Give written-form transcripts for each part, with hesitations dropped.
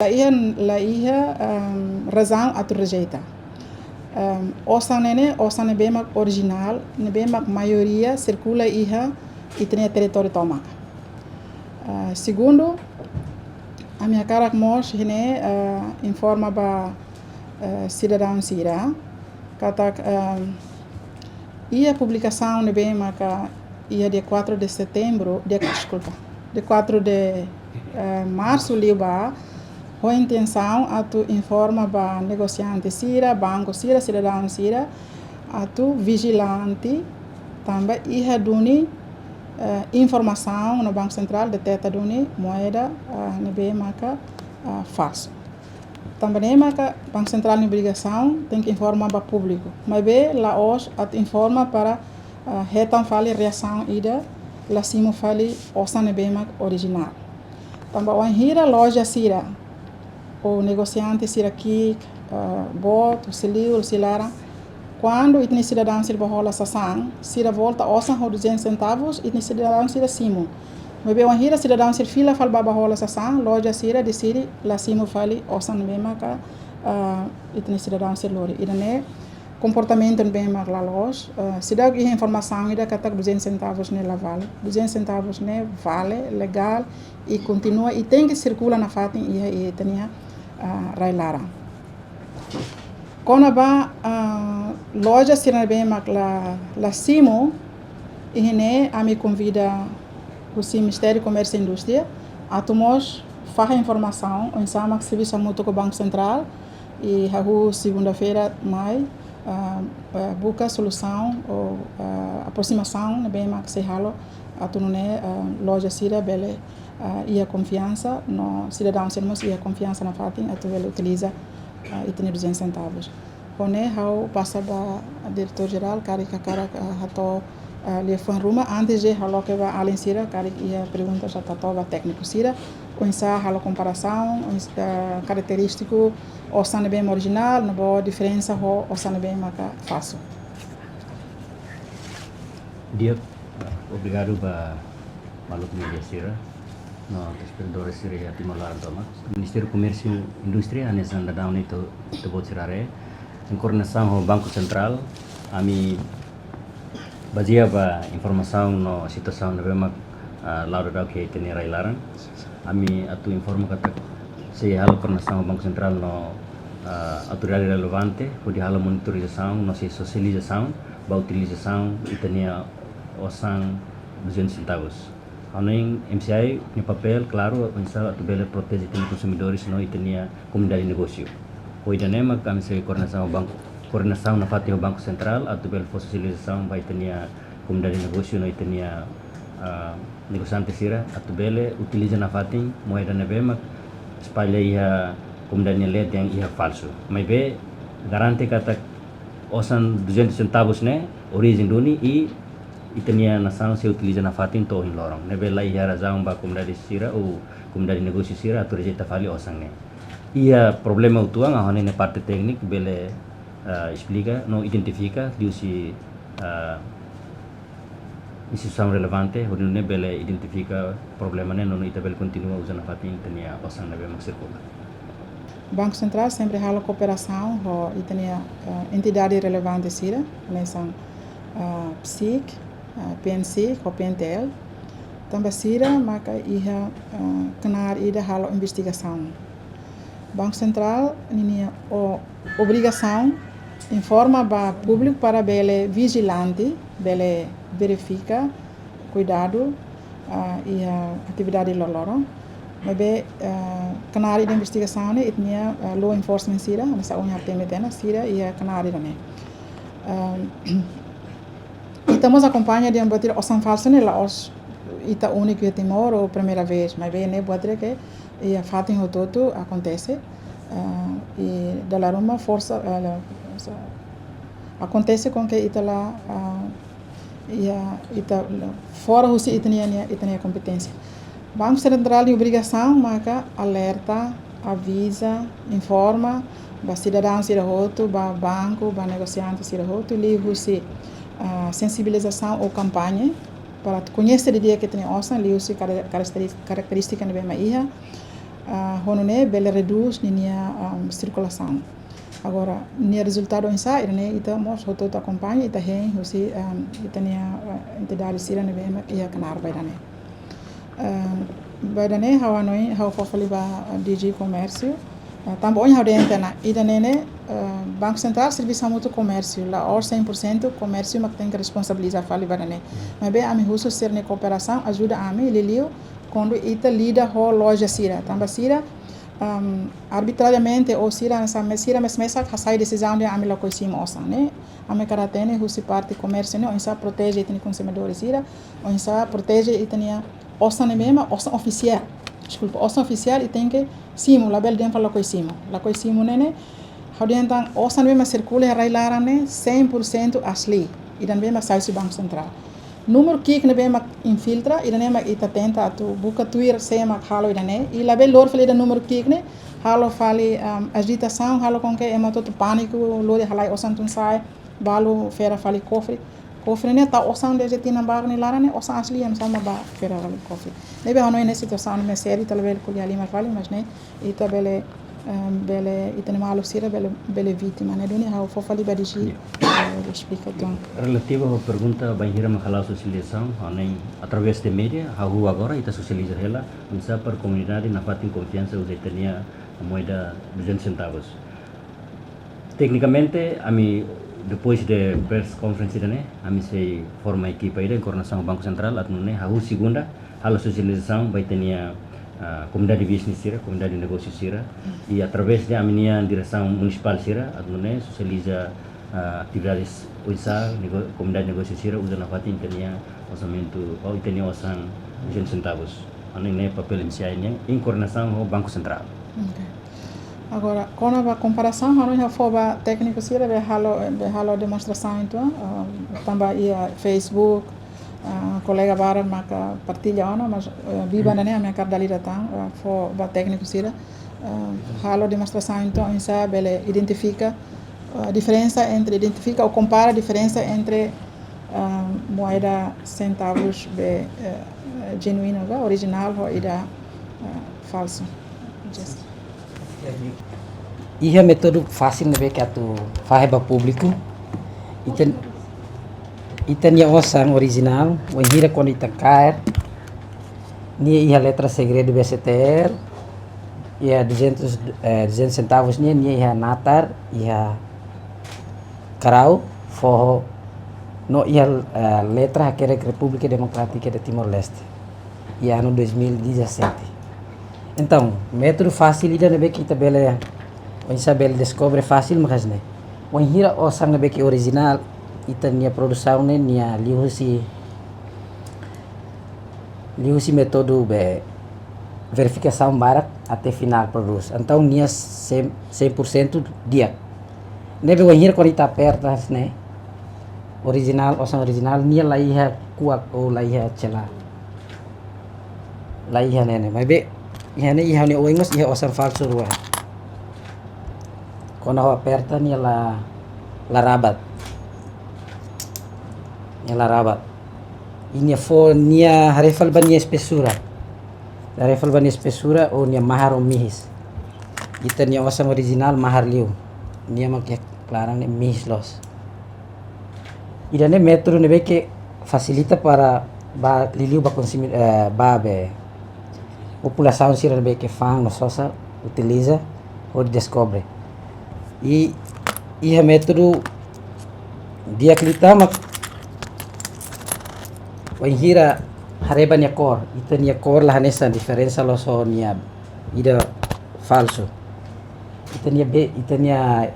La ia razão a tu rejeita. Osa nebe mak original, nebe mak maioria circula ia e tem território tomaca. Segundo, a minha cara mostra informa para cidadão sira, kata ia publicação nebe mak ia dia 4 de setembro, de 4 de março liba a intenção a tu informa para negociante sira, banco sira, cidadão sira, a tu vigilante também ia duni informação no Banco Central de teta duni moeda nebe maka falso. Também maka Banco Central na obrigação tem que informar para público, mas be lá hoje a tu informa para retam fale reação ida lá cima fale osa nebe maka original. Também a hira loja sira o negociante sira aqui bot, o selio, o silara quando itni cidadão sira bahola sasang sira volta osan ho 200 centavos itni cidadão sira simo mas bem hira cidadão sira fila fal bahola sasang loja sira decide la simo fali osan mesma ka itni cidadão sira lori idane comportamento bem mar la loja sida que informação ida kata 200 centavos ne la vale 200 centavos ne vale legal e continua e tem que circula na fatin e tenia railara. Quando ba loja sira bem mak la simo e a me convida o Ministério do Comércio e Indústria a tomos farra informação em sama serviço mútuo com o Banco Central e a segunda-feira mai busca solução ou aproximação bem mak se halo a tu loja sira bele e a confiança no cidadão sermos e a confiança na fatin a tu ele utiliza e tem 200 centavos. Quando eu passa para diretor geral cara hato lhe foi ruma antes de halo que va além sira cara ia pergunta já tato técnico sira com essa halo comparação característico o sane bem original no boa diferença o sane bem maka fácil. Dia obrigado para maluco media sira no esperdore sira ya timolar toma Ministério do Comércio e Indústria nessa andadão nito te botirare em coordenação com o Banco Central a mi baseia para informação no situação de bema laura da que tem railaran a mi atu informa kata se halo coordenação do Banco Central no autoridade relevante pode halo monitorização no se socialização ba utilização e tenia osan 200 centavos. Anem MCI no papel claro pensar tu bela proteger os consumidores não e tenia comunidade de negócio. Hoje nema kami se coordenação na fatia do Banco Central a tu bela socialização vai tenia comunidade de negócio não e tenia negociante sira a tu bela utiliza na fatin moeda nebema espalha ia comunidade LED yang ia falso. Mas be garante kata osan 200 centavos ne origem duni e tenia nação se utiliza na fatin to in lorong nebe lai razão ba comunidade sira ou comunidade negócio sira a rejeita fali osang ne ia problema utuang a ne parte técnica bele explica não identifica diusi instituição relevante hodin ne bele identifica problema ne não itabel continua usando fatin tenia osang nebe mak circula. Banco Central sempre hala cooperação e tenia entidade relevante sira nessa PSIC PNC ou PNTL também sira maka ia kenar ida halo investigação. Banco Central ini obrigação informa para público para bele vigilante bele verifica cuidado e atividade loloro mas be kenar ida investigação ne itnia law enforcement sira nessa unha temetena sira ia kenar ida ne estamos acompanhando de bater osan falso ne la os ita único e Timor ou primeira vez mas bem ne bater que e a fatin o todo acontece e da uma força acontece com que ita lá ita fora o se itania competência. Banco Central tem obrigação maka alerta avisa informa ba cidadão sira roto ba banco ba negociante sira roto livro se sensibilização ou campanha para conhecer o dia que tem osan liu se característica de bem maia honone bele reduz nia circulação. Agora, nia resultado em sa, irane ita mos hoto ta acompanha ita hen, hosi ita nia entidade sira ne bema ia kanar baidane. Baidane hawa noi hawa fofali ba DG Comércio. Tambo onde dentro na ida nene Banco Central serviço muito comércio lá or 100% comércio mas tem que responsabilizar fali badane mas bem a mim uso ser ne cooperação ajuda a mim lelio quando ita lida ho loja sira tamba sira arbitrariamente ou sira nessa mesira mas sai decisão de a mim lá coisimo osa né a mim karatene usi parte comércio né onsa protege itni consumidores sira onsa protege itnia osa ne mesma osa oficial desculpa osa oficial e tem que simo label dentro la coisimo nene how dentro osa ne mesma circula railara ne 100% asli e dan mesma sai Banco Central número que ne mesma infiltra e dan mesma ita tenta tu buka tuir sema halo idane e label lor fali da número que ne halo fali agitação halo com que ema todo pânico lor halai osan tun sai balu fera fali cofre ne ta osan de jetina bar ni lara ne osan asli am sama ba fera fali cofre nebe hano nessa situação me série talvez com ali mais fali mas né ita bele ita ne malu sira bele vítima né doni ha fo fali badisi explica então relativo à pergunta banhira mahala socialização nem através de mídia a rua agora ita socializa ela unsa para comunidade na fatin confiança usa itania a moeda 200 centavos tecnicamente a mim depois de press conference né a mim se forma equipa aí em coordenação Banco Central atau né a segunda a socialização vai ter comunidade de business sira comunidade de negócio sira e através da minha direção municipal sira atau né socializa atividades usaha comunidade de negócio sira usa na fatin tenia orçamento ou tenia orçan 200 centavos ane né papel inicialnya em coordenação com o Banco Central. Agora, quando a comparação, nós já fomos técnico sira be halo demonstração então, também ia Facebook, colega bara maka partilha ona, mas viva né a minha cardali datang, fo ba técnico sira, halo demonstração então, insa bele identifica a diferença entre identifica ou compara a diferença entre moeda centavos be genuíno, original ou ida falso. Ia método fácil ne que atu faz para público itania osang original o hira quando ita cair ni ia letra segredo BCTR ia 200 centavos ni ia natar ia karau for no ia letra que República Democrática de Timor-Leste e ano 2017 então método fácil ida ne que ita bela o Isabel descobre fácil mas né o hira osang ne que original ita nia produção ne nia lihusi método be verificação barak até final produz então nia 100% dia nebe o hira quando ita perto né original osang original nia laiha kuak ou laiha cela laiha nene mas be ihane ihane o ingos iha osang falso ruah quando a aperta nia la rabat ini for nia harefal bania espessura ou nia mahar o mihis ita nia osang original mahar liu nia makia clarang ne mihis los idane método ne que facilita para ba liliu ba consumir ba be população sira ne que fang no sosa utiliza ou descobre e ia método dia klita mak o hira hareba nia cor ita nia cor la nessa diferença lo so nia ida falso ita nia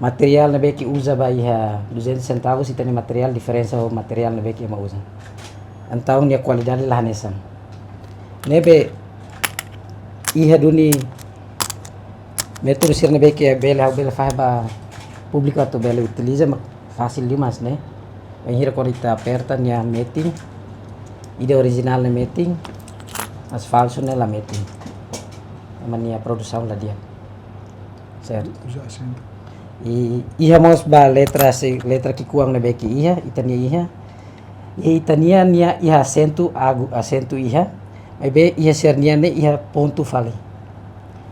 material ne que usa ba ia 200 centavos ita nia material diferença o material ne que usa então nia qualidade la nessa nebe ia duni método sir ne que bela faz ba público atau bela utiliza fácil demais né o hira quando ita aperta nia meeting ide original ne meeting as falso ne la meeting mania produção la dia certo e ia mos ba letra que kuang ne que itania nia acento iha mas be ia ser nia ne ia ponto fali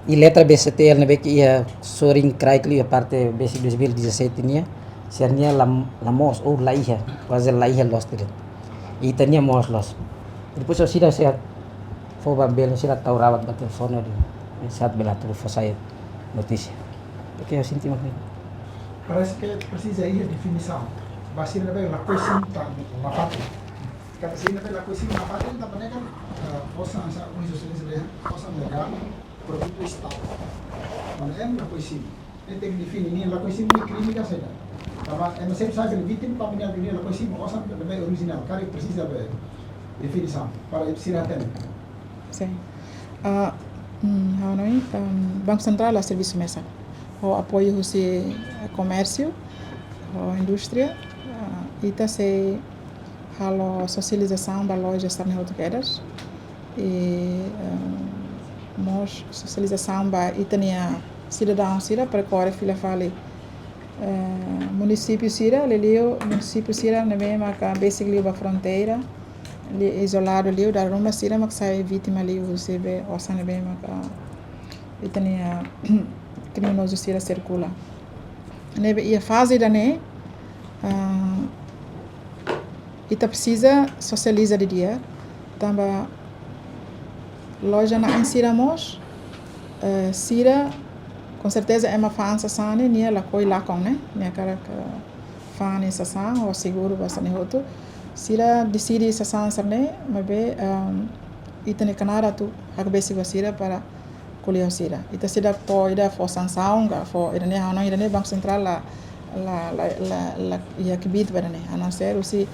E letra BCTL na que ia soring craikli a parte basic 2017 nia sernia lamos ou laiha quase laiha los tira e tania mos los depois eu sira se for bambel sira tau rawat ba telefone di saat bela tu for saya notícia porque eu senti uma Parece que precisa ir a definição. Vai ser a coisa tá uma parte. Kata sih nabe la coisa uma parte tá panekan posa asa União Socialista posa legal produto estado. Mas é la coisa. Ele tem que definir nem la coisa nem crítica saja. Tapi eu sempre sabe que vítima para mim definir la coisa posa lebih original. Cara precisa de definição para ir até. Sim. Hanoi, Banco Central a serviço mesa. O apoio ao comércio, a indústria, e também a socialização da loja estrangeiras e nós socialização da itania cidadão sira para correr fila fale município sira lelio município sira na mesma que basically a fronteira isolado ali da Roma sira mas sai vítima ali recebe ossa na mesma que itania criminoso sira circula nebe e a fase da né ita precisa socializar de dia também loja na insiramos sira com certeza é uma fansa sane nia la coi lá com né nia cara fan essa san ou seguro bastante outro sira decide essa san sarne mas be ita ne canara tu hakbesi basira para colher sira ita sida po ida for sansaung ga for ida ne hano ida ne banco central la ia que bit para né a não ser usi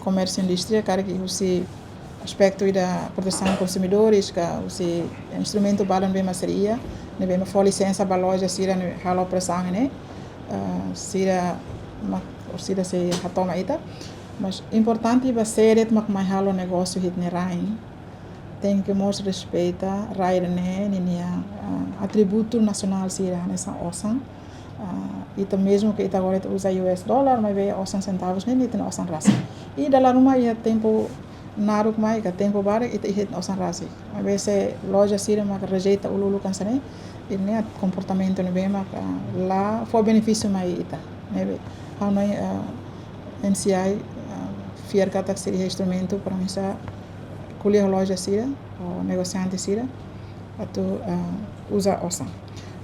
comércio e indústria cara que usi aspecto da proteção dos consumidores que usi instrumento balan bem maseria ne bem for licença ba loja sira ne halo pressão né sira se hatoma ita mas importante ba seret mak mai halo negócio hit ne rain tem que mos respeita rair né nia atributo nacional sira nessa osan ita mesmo que ita agora usa US dólar mas veio osan centavos nem tem osan rasa e da lá numa ia tempo naruk mai que tempo bara ita hit osan rasa mas veio se loja sira mas rejeita o lulu kan sane ini comportamento ne bema lá for benefício mai ita né how noi NCI fier kata seria instrumento para misa colher loja sira ou negociante sira atau usa osan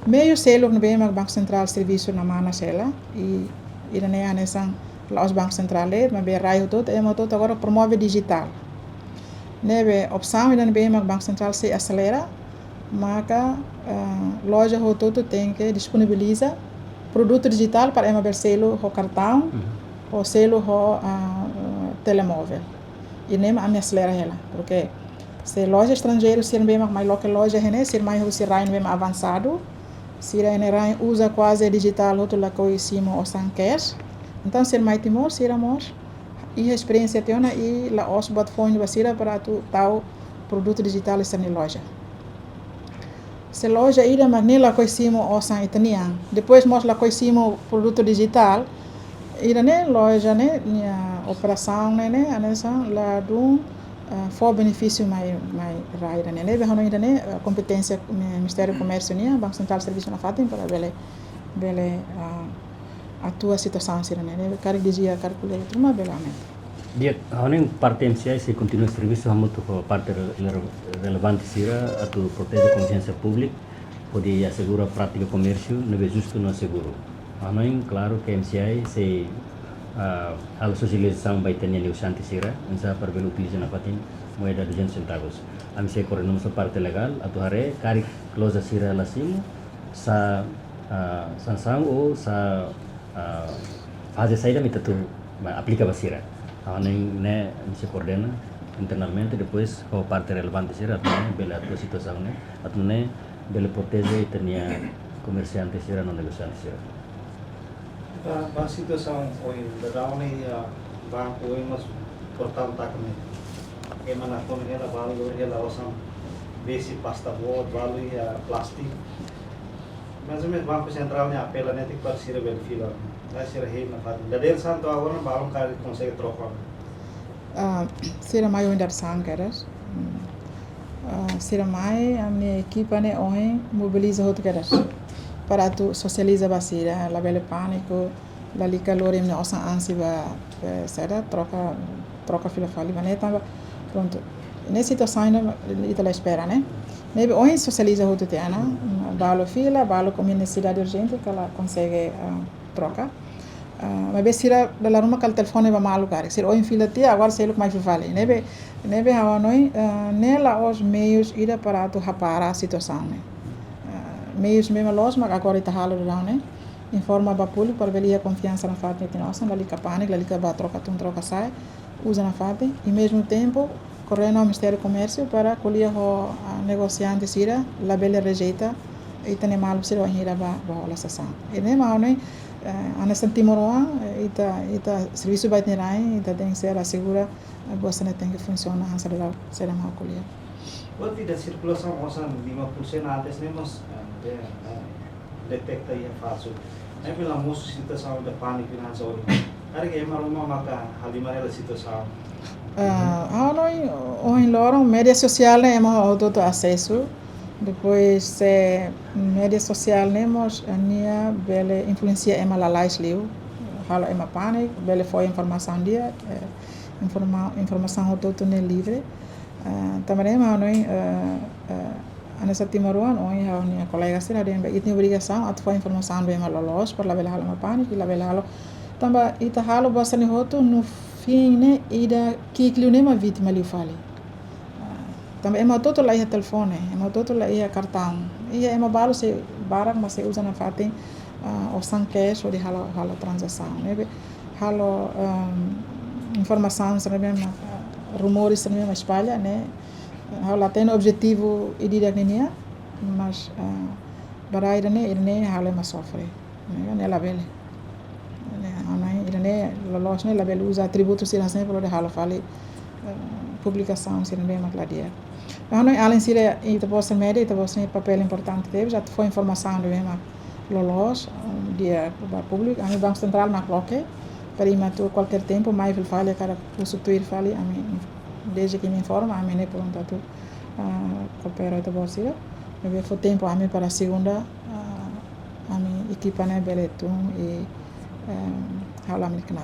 meio selo no bem Banco Central serviço na mana sela e irane anesan os Banco Central mas bem raio todo é motor agora promove digital nebe opção irane bem Banco Central se acelera maka loja todo tem que disponibiliza produto digital para ema selo o cartão ou selo o telemóvel e nem a me acelera ela porque se loja estrangeira ser bem mais local loja né ser mais o ser bem avançado se a usa quase digital outro lá conhecemos o san cash então ser mais timor ser amor e a experiência teona e lá os bot phone basira para tu tal produto digital está na loja se loja ida mas nem lá conhecemos o san itania depois nós lá conhecemos produto digital ida né loja né operação né anessa lá do for benefício mais raira né leve hano ainda né competência Ministério do Comércio né Banco Central Serviço na fatem para bele a tua situação sira né leve cara dizia calcular uma bela né dia hano parte MCI se continua serviço hamo tu parte relevante sira atu protege a consciência pública pode assegurar a prática comércio não é justo não seguro hano claro que MCI se a socialização vai ter negociante sira nessa para ver utilizar na patin moeda 200 centavos a mim se corre numa parte legal a tu hare cari closa sira lasimo sa sansang ou sa fase saída mita tu aplica basira nem né se coordena internamente depois com a parte relevante sira tu né bela tua situação né tu né bela protege tenia comerciante sira não negociante sira a situação hoje da Downy banco hoje mas portal tá kami emana kami ela value ela osam base pasta board value plastic mas o banco central ne apela ne tik par sira bel fila na sira he na fat da del santo agora balon cara consegue trocar sira maior ainda sangueiras sira mai a minha equipa né hoje mobiliza outro caras para tu socializa basira la bele pânico la liga lore minha ossa ansiba será troca fila fali maneta pronto nessa situação ainda ela espera né nebe hoje socializa outro tema balo fila balo com necessidade urgente que ela consegue troca mas besira da ruma cal telefone va malu cara se hoje fila tia agora sei o que mais vale nebe hawa noi nela os meios ida para tu rapara a situação né meios mesmo los mas agora está halo não né informa ba público para ver a confiança na fate de nossa na liga pânico na liga ba troca sai usa na fate e mesmo tempo correndo ao Ministério do Comércio para colher o negociante sira la bela rejeita e tem mal sira o hira ba la sessão e nem mal né ana sentimoroa ita serviço vai ter aí ita tem que ser assegura a bolsa tem que funcionar hansa lá será mal colher Quanto da circulação osan 50% antes nemos detecta ia falso aí pela moço situação da pânico finança hoje cara que é uma mata halimar a situação hoje loro mídia social né hemos todo acesso depois mídia social nemos a minha bela influência ema la lais liu halo ema pânico bela foi informação dia informação todo né livre também nós nessa timaruan hoje a minha colega será de itni obrigação a foi informação bem malos para la bela halo ema pânico e la bela halo também ita halo bastante roto no fim né ida que clima vítima liu fali também é todo lá telefone é todo lá cartão e é balo se barang mas se usa na fate o san cash ou de halo transação né halo informação sobre mesmo rumores sobre mesmo espalha né halo tem objetivo e direto mas baraira né halo mas sofre né la bele né los né la bele usa atributos se assim por de halo fali publicação se não é uma claria mas além de isso posso média isso posso papel importante teve já foi informação do mesmo los dia para público a banco central na coloque para ir matar qualquer tempo mais vil falha cara substituir falha a mim desde que me informa a mim né pronto tu coopera isso posso ir eu foi tempo a mim para a segunda a mim equipa né beletum e hala americana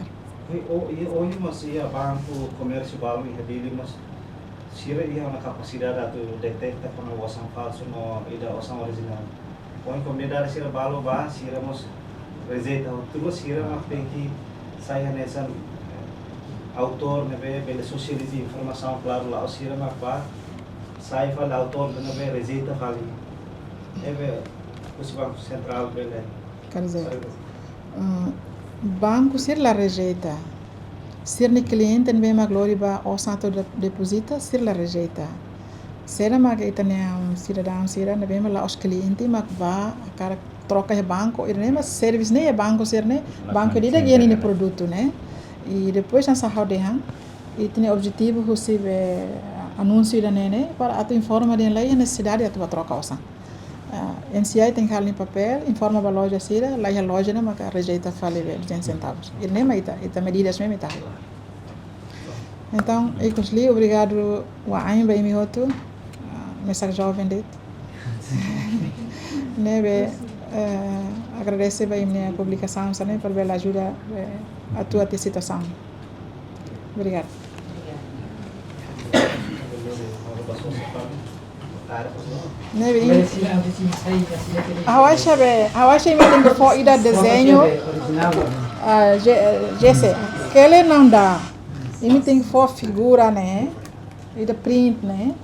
hoje mas ia banco comércio balo e dele mas sira ia na capacidade de detectar quando o osan falso no ida osan original hoje como dar sira balo ba sira mas receita tudo sira mas tem que sair nessa autor né bela socialize informação claro lá sira mas ba sai fala autor né receita fali o banco central bela quer dizer banco ser la rejeita ser ne cliente bem ma glória ba o santo deposita ser la rejeita será ma que itane cidadão sira ne bem ma la os cliente ma va cara troca de banco e nem mas service ne banco ser ne banco de daqui ne produto né e depois nessa roda e tem objetivo receber anúncio da né para atu informa de lei a necessidade atu troca osa NCI tem que em papel, informa a loja sira, lá a loja não mas rejeita fale 200 centavos. E nem mais ita medidas mesmo ita. Então, eu consegui obrigado o AIM bem me outro, mensagem jovem det. Né agradecer bem minha publicação, né, por bela ajuda a tua situação. Obrigado. Awache me tem for ida desenho Jesse que ele não dá e me tem for figura né ida print né